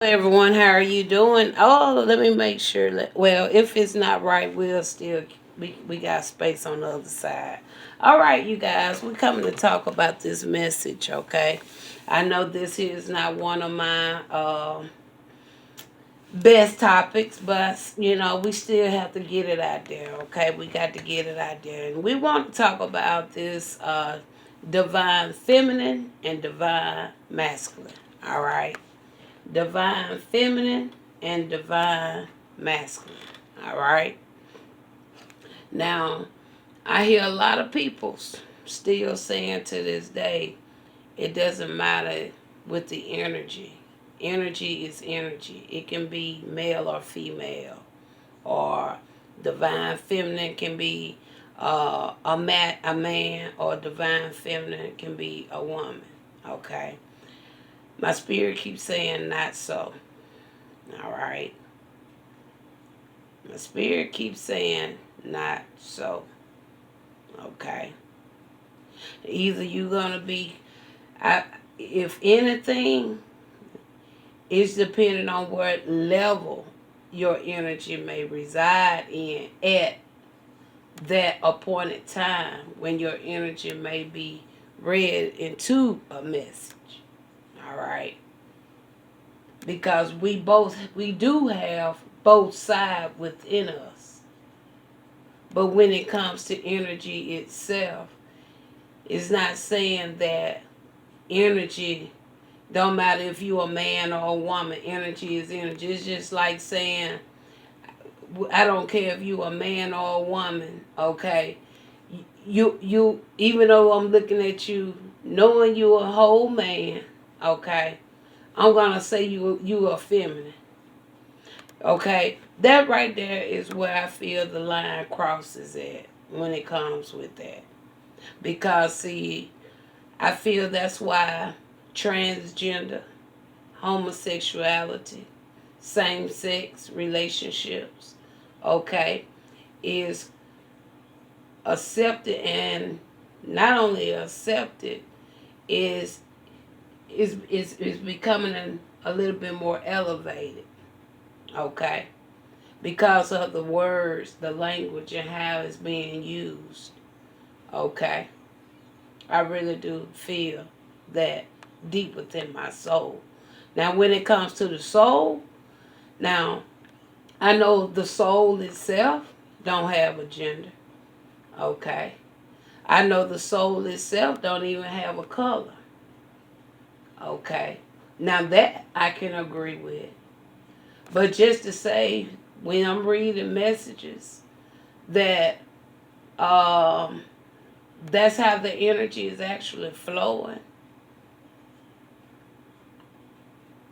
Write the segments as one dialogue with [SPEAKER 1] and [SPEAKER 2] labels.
[SPEAKER 1] Everyone, how are you doing? Oh, let me make sure. Well, if it's not right, we'll still we got space on the other side. All right, you guys, we're coming to talk about this message. Okay, I know this is not one of my best topics, but we still have to get it out there. Okay, we got to get it out there, and we want to talk about this divine feminine and divine masculine. All right, divine feminine and divine masculine. All right. Now, I hear a lot of people still saying to this day, it doesn't matter with the energy. Energy is energy. It can be male or female, or divine feminine can be a man, or divine feminine can be a woman. Okay. My spirit keeps saying not so. All right. My spirit keeps saying not so. Okay. Either you're gonna be, if anything, it's depending on what level your energy may reside in at that appointed time when your energy may be read into a message. All right. Because we do have both sides within us. But when it comes to energy itself, it's not saying that energy don't matter if you're a man or a woman. Energy is energy. It's just like saying, I don't care if you're a man or a woman. Okay, you even though I'm looking at you, knowing you a whole man. Okay, I'm gonna say you are feminine. Okay, that right there is where I feel the line crosses at when it comes with that. Because, see, I feel that's why transgender, homosexuality, same sex relationships, okay, is accepted, and not only accepted, is is becoming a little bit more elevated, okay, because of the words, the language, and how it's being used, okay. I really do feel that deep within my soul. Now, when it comes to the soul, now I know the soul itself don't have a gender. Okay. I know the soul itself don't even have a color. Okay. Now that I can agree with. But just to say, when I'm reading messages that um, that's how the energy is actually flowing,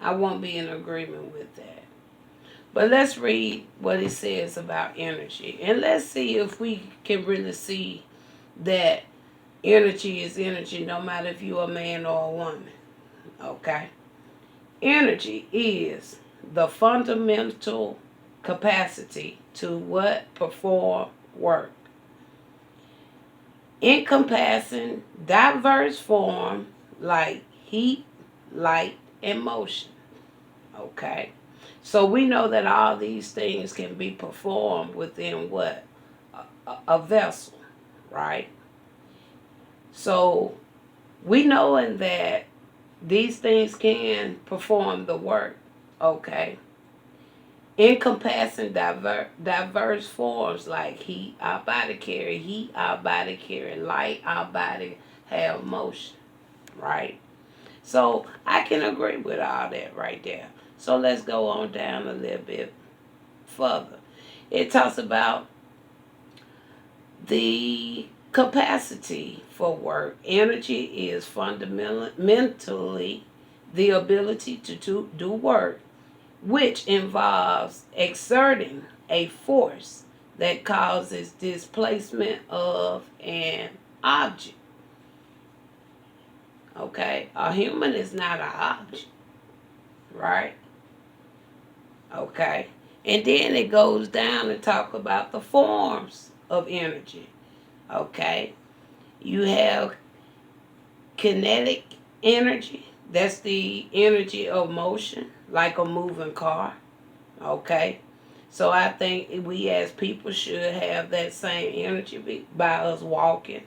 [SPEAKER 1] I won't be in agreement with that. But let's read what it says about energy. And let's see if we can really see that energy is energy no matter if you're a man or a woman. Okay? Energy is the fundamental capacity to what? Perform work. Encompassing diverse form like heat, light, and motion. Okay? So we know that all these things can be performed within what? A vessel, right? So we knowing that these things can perform the work, okay? Encompassing diverse forms like heat, our body carry heat, our body carry light, our body have motion, right? So I can agree with all that right there. So let's go on down a little bit further. It talks about the capacity for work. Energy is fundamentally the ability to do work, which involves exerting a force that causes displacement of an object. Okay? A human is not an object, right? Okay? And then it goes down and talk about the forms of energy. Okay? You have kinetic energy. That's the energy of motion, like a moving car. Okay? So I think we as people should have that same energy by us walking.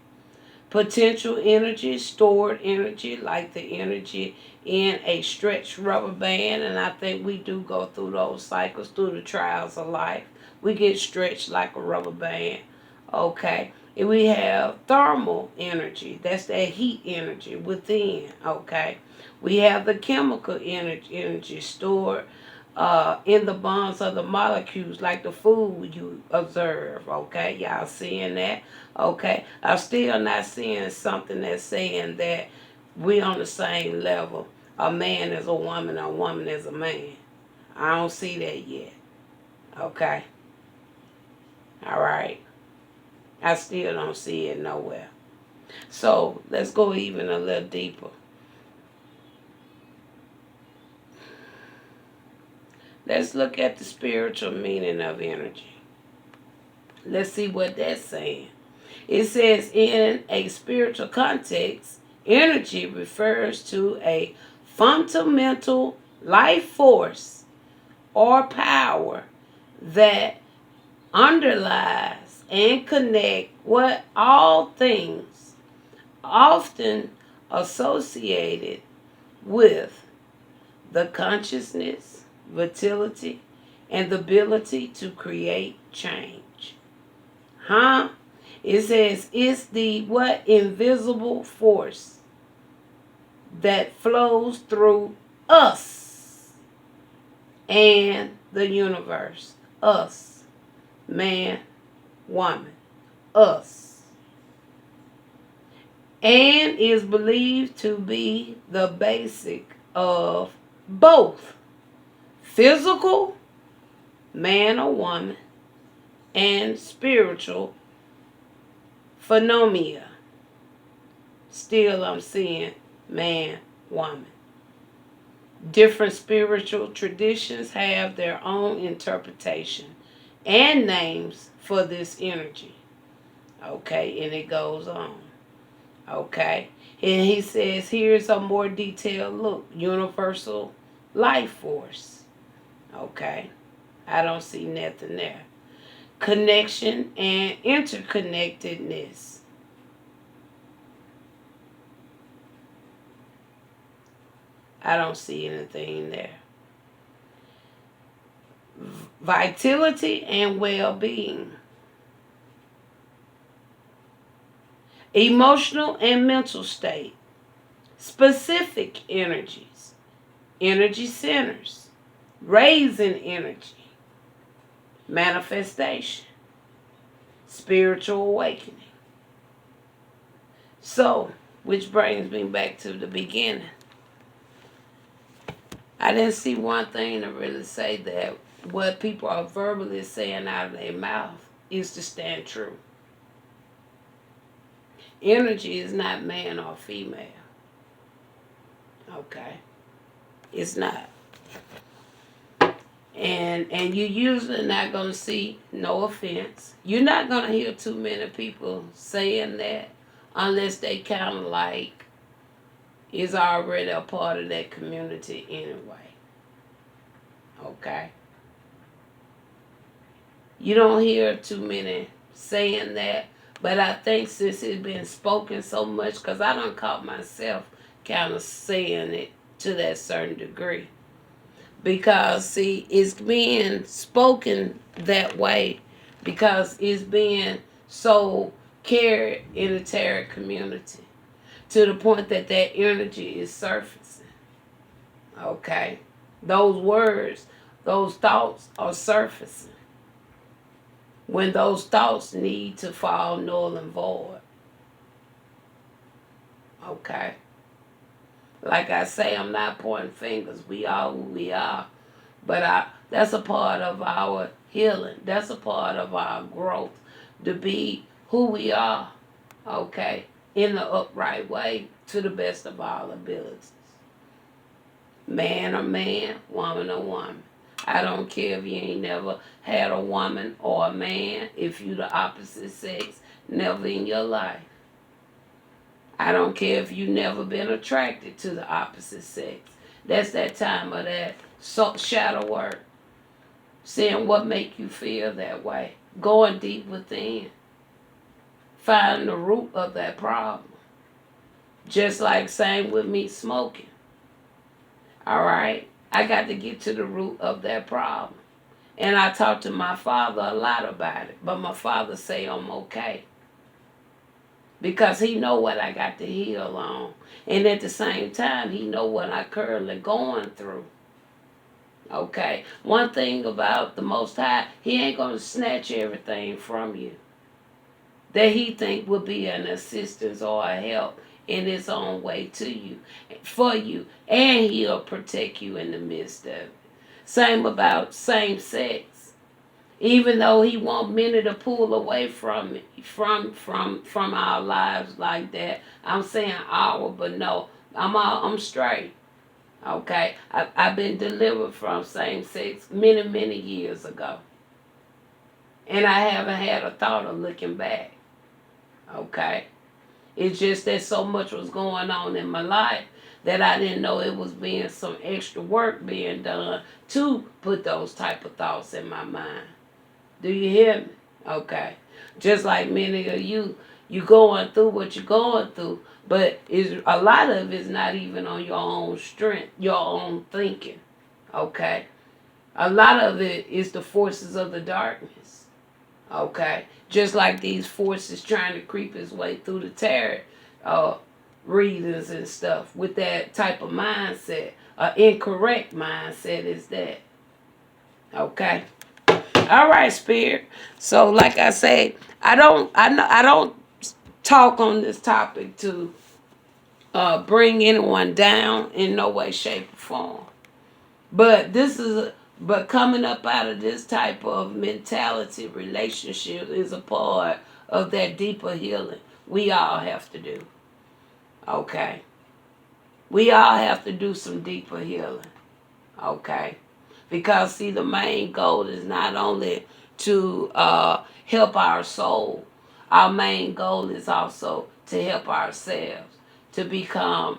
[SPEAKER 1] Potential energy, stored energy, like the energy in a stretched rubber band. And I think we do go through those cycles through the trials of life. We get stretched like a rubber band. Okay. And we have thermal energy. That's that heat energy within. Okay. We have the chemical energy stored in the bonds of the molecules, like the food you observe. Okay, y'all seeing that? Okay, I'm still not seeing something that's saying that we on the same level. A man is a woman is a man. I don't see that yet. Okay, all right. I still don't see it nowhere. So let's go even a little deeper. Let's look at the spiritual meaning of energy. Let's see what that's saying. It says in a spiritual context, energy refers to a fundamental life force or power that underlies and connect what all things, often associated with the consciousness, vitality, and the ability to create change. Huh? It says it's the what invisible force that flows through us and the universe. Us. Man, woman. Us. And is believed to be the basic of both physical, man or woman, and spiritual phenomena. Still, I'm seeing man, woman. Different spiritual traditions have their own interpretation and names for this energy. Okay, and it goes on. Okay, and he says here's a more detailed look. Universal life force. Okay, I don't see nothing there. Connection and interconnectedness. I don't see anything there. Vitality and well-being. Emotional and mental state. Specific energies. Energy centers. Raising energy. Manifestation. Spiritual awakening. So, which brings me back to the beginning. I didn't see one thing to really say that what people are verbally saying out of their mouth is to stand true. Energy is not man or female. Okay? It's not. And you're usually not going to see, no offense, you're not going to hear too many people saying that unless they kind of like is already a part of that community anyway. Okay? You don't hear too many saying that, but I think since it's been spoken so much, because I done caught myself kind of saying it to that certain degree. Because, see, it's being spoken that way because it's being so carried in the tarot community to the point that that energy is surfacing. Okay? Those words, those thoughts are surfacing when those thoughts need to fall null and void. Okay? Like I say, I'm not pointing fingers. We are who we are. But that's a part of our healing. That's a part of our growth. To be who we are, okay, in the upright way to the best of our abilities. Man or man, woman or woman. I don't care if you ain't never had a woman or a man. If you the opposite sex, never in your life. I don't care if you never been attracted to the opposite sex. That's that time of that So shadow work. Seeing what make you feel that way. Going deep within. Finding the root of that problem. Just like same with me smoking. All right. I got to get to the root of that problem. And I talked to my father a lot about it. But my father say I'm okay. Because he know what I got to heal on. And at the same time, he know what I currently going through. Okay? One thing about the Most High, he ain't going to snatch everything from you that he think will be an assistance or a help in his own way to you, for you. And he'll protect you in the midst of it. Same about same sex. Even though he want many to pull away from our lives like that, I'm saying our, but no, I'm straight. Okay, I've been delivered from same sex many years ago, and I haven't had a thought of looking back. Okay, it's just that so much was going on in my life that I didn't know it was being some extra work being done to put those type of thoughts in my mind. Do you hear me? Okay. Just like many of you going through what you're going through, but a lot of it's not even on your own strength, your own thinking. Okay. A lot of it is the forces of the darkness. Okay. Just like these forces trying to creep its way through the tarot readings and stuff with that type of mindset. An incorrect mindset is that. Okay. All right, Spirit. So, like I say, I don't talk on this topic to bring anyone down in no way, shape, or form. But but coming up out of this type of mentality, relationship is a part of that deeper healing we all have to do. Okay, we all have to do some deeper healing. Okay. Because, see, the main goal is not only to help our soul. Our main goal is also to help ourselves. To become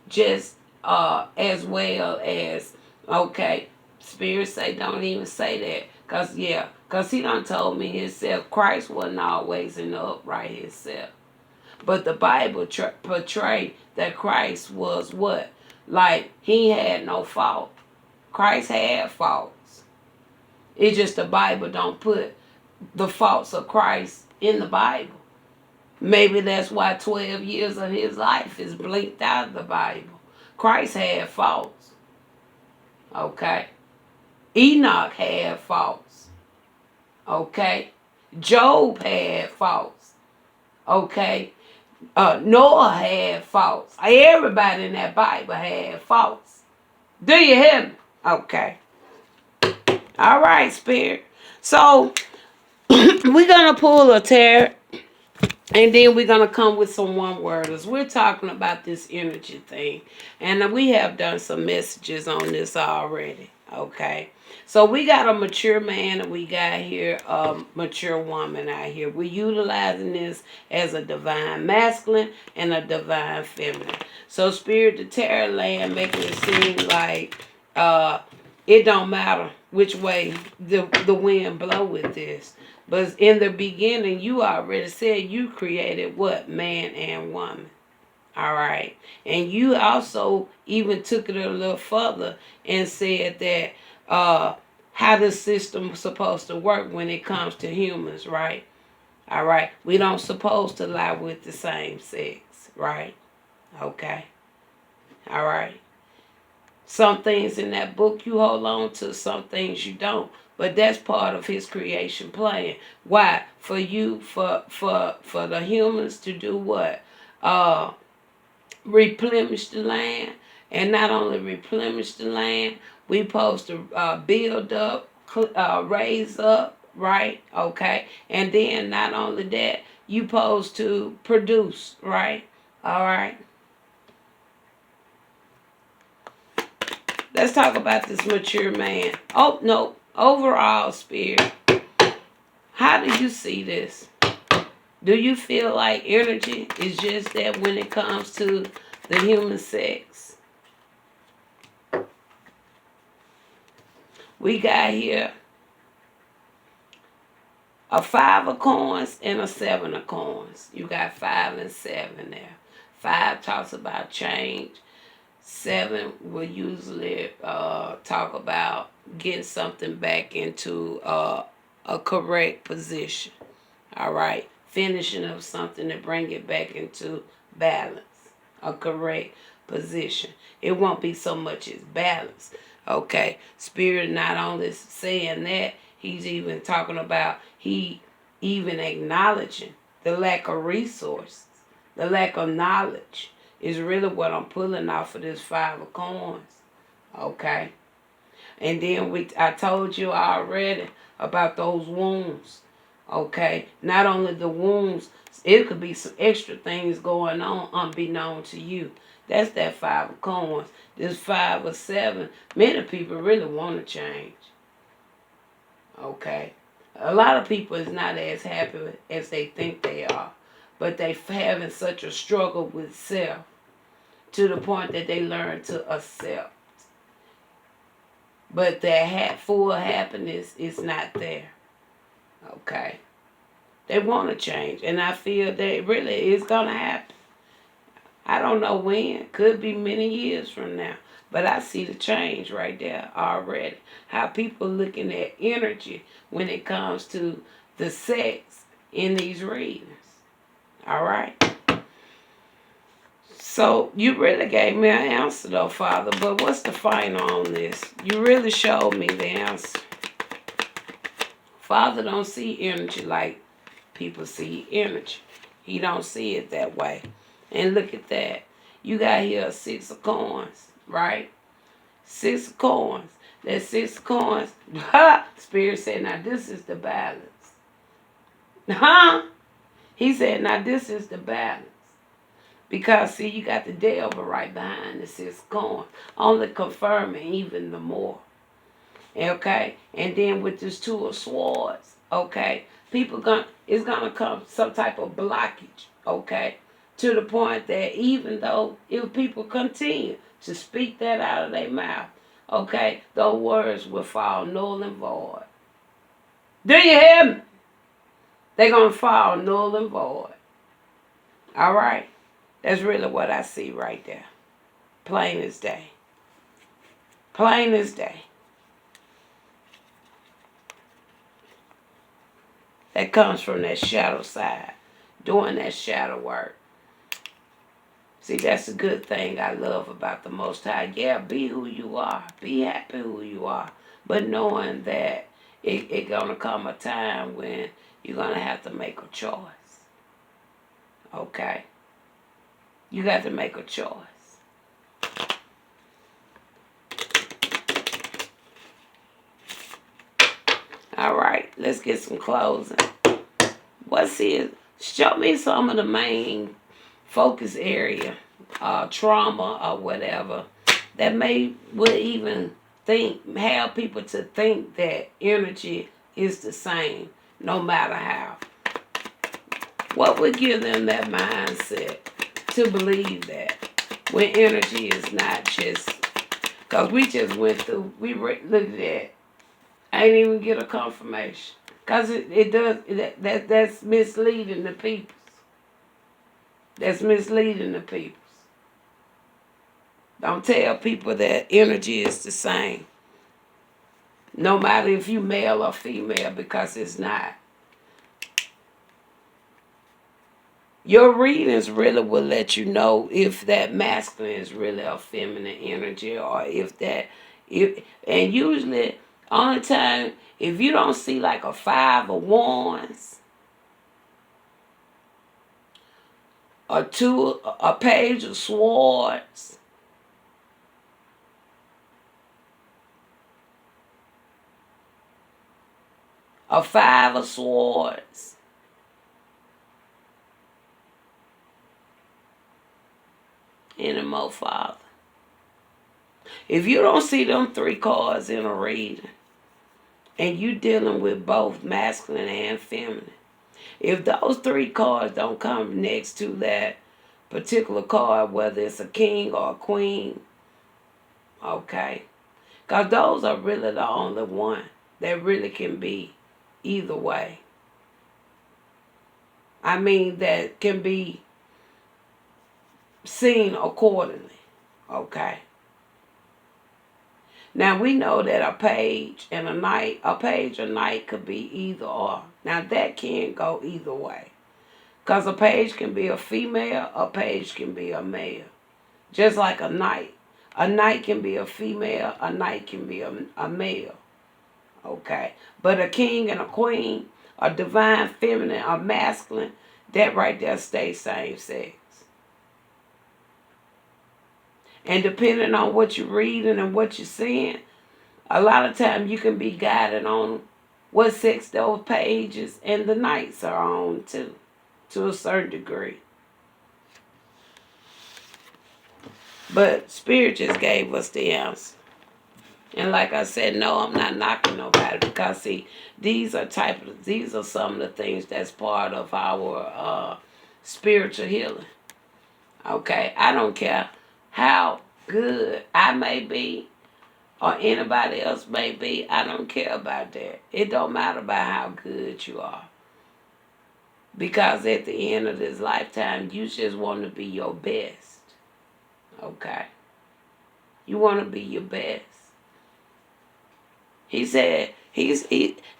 [SPEAKER 1] just as well as, okay, Spirit say don't even say that. Because he done told me himself, Christ wasn't always in the upright himself. But the Bible portrayed that Christ was what? Like, he had no fault. Christ had faults. It's just the Bible don't put the faults of Christ in the Bible. Maybe that's why 12 years of his life is blinked out of the Bible. Christ had faults. Okay. Enoch had faults. Okay. Job had faults. Okay. Noah had faults. Everybody in that Bible had faults. Do you hear me? Okay. All right, Spirit. So, we're going to pull a tarot, and then we're going to come with some one-worders. We're talking about this energy thing, and we have done some messages on this already. Okay. So, we got a mature man, and we got here a mature woman out here. We're utilizing this as a divine masculine and a divine feminine. So, Spirit, the tarot land making it seem like it don't matter which way the wind blow with this. But in the beginning, you already said you created what? Man and woman. All right. And you also even took it a little further and said that how the system is supposed to work when it comes to humans, right? All right. We don't supposed to lie with the same sex, right? Okay. All right. Some things in that book you hold on to, some things you don't. But that's part of his creation plan. Why? For the humans to do what? Replenish the land. And not only replenish the land, we supposed to build up, raise up, right? Okay. And then not only that, you supposed to produce, right? All right. Let's talk about this mature man. Oh, no. Overall, Spirit, how do you see this? Do you feel like energy is just that when it comes to the human sex? We got here a 5 of coins and a 7 of coins. You got 5 and 7 there. 5 talks about change. 7 will usually talk about getting something back into a correct position. All right. Finishing up something to bring it back into balance. A correct position. It won't be so much as balance. Okay. Spirit not only saying that, he's even talking about he even acknowledging the lack of resources, the lack of knowledge is really what I'm pulling off of this 5 of coins. Okay. And then I told you already about those wounds. Okay. Not only the wounds, it could be some extra things going on unbeknown to you. That's that 5 of coins. This 5 of 7, many people really want to change. Okay. A lot of people is not as happy as they think they are. But they having such a struggle with self to the point that they learn to accept. But their full happiness is not there. Okay. They want to change. And I feel that it really is going to happen. I don't know when. Could be many years from now. But I see the change right there already. How people looking at energy when it comes to the sex in these readings. All right. So you really gave me an answer though, Father. But what's the final on this? You really showed me the answer. Father don't see energy like people see energy. He don't see it that way. And look at that. You got here a 6 of coins, right? 6 of coins. That 6 of coins. Spirit said, now this is the balance. He said, now this is the balance. Because, see, you got the devil right behind the 6 of coins. Only confirming even the more. Okay? And then with this 2 of swords, okay? It's gonna come some type of blockage, okay? To the point that even though if people continue to speak that out of their mouth, okay, those words will fall null and void. Do you hear me? They're gonna fall null and void. All right? That's really what I see right there. Plain as day. Plain as day. That comes from that shadow side. Doing that shadow work. See, that's a good thing I love about the Most High. Yeah, be who you are. Be happy who you are. But knowing that it's going to come a time when you're going to have to make a choice. Okay? You got to make a choice. All right, let's get some closing. What's here? Show me some of the main focus area, trauma or whatever, that would even have people to think that energy is the same, no matter how. What would give them that mindset to believe that when energy is not just, because we just went through, looked at that. I ain't even get a confirmation. Because that's misleading the people. That's misleading the people. Don't tell people that energy is the same. No matter if you male or female, because it's not. Your readings really will let you know if that masculine is really a feminine energy, or and usually only time if you don't see like a 5 of wands, a page of swords, a 5 of swords, anymore, Father. If you don't see them 3 cards in a reading, and you dealing with both masculine and feminine, if those 3 cards don't come next to that particular card, whether it's a king or a queen, okay, Because those are really the only one that really can be either way. I mean, that can be seen accordingly. Okay. Now we know that a page and a page or night could be either or. Now that can go either way. Because a page can be a female, a page can be a male. Just like a knight. A knight can be a female, a knight can be a male. Okay. But a king and a queen, a divine feminine, a masculine, that right there stays same sex. And depending on what you're reading and what you're seeing, a lot of times you can be guided on what sex those pages and the knights are on too, to a certain degree. But Spirit just gave us the answer. And like I said, no, I'm not knocking nobody because see, these are some of the things that's part of our spiritual healing. Okay, I don't care how good I may be or anybody else may be. I don't care about that. It don't matter about how good you are. Because at the end of this lifetime, you just want to be your best. Okay? You want to be your best. He said,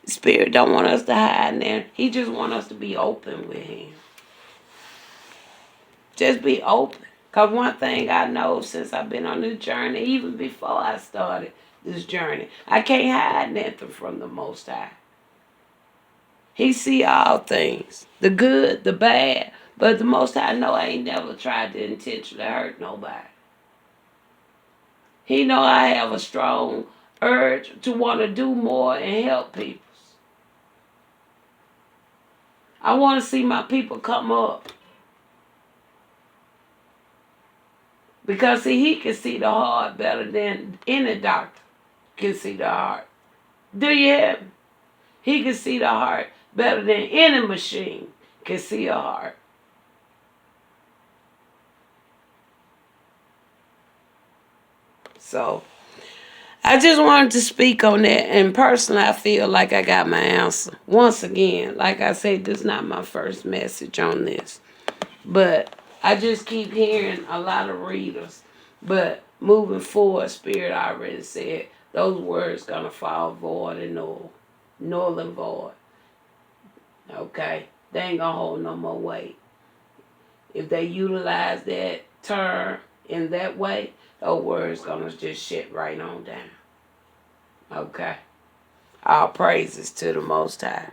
[SPEAKER 1] Spirit don't want us to hide in there. He just want us to be open with him. Just be open. Because one thing I know since I've been on this journey, even before I started this journey, I can't hide nothing from the Most High. He see all things, the good, the bad, but the Most High know I ain't never tried to intentionally hurt nobody. He know I have a strong urge to want to do more and help people. I want to see my people come up. Because see, he can see the heart better than any doctor can see the heart. Do you hear me? He can see the heart better than any machine can see a heart. So, I just wanted to speak on that. And personally, I feel like I got my answer. Once again, like I said, this is not my first message on this. But I just keep hearing a lot of readers. But moving forward, Spirit already said those words gonna fall void and null and void. Okay? They ain't gonna hold no more weight. If they utilize that term in that way, those words gonna just shut right on down. Okay? All praises to the Most High.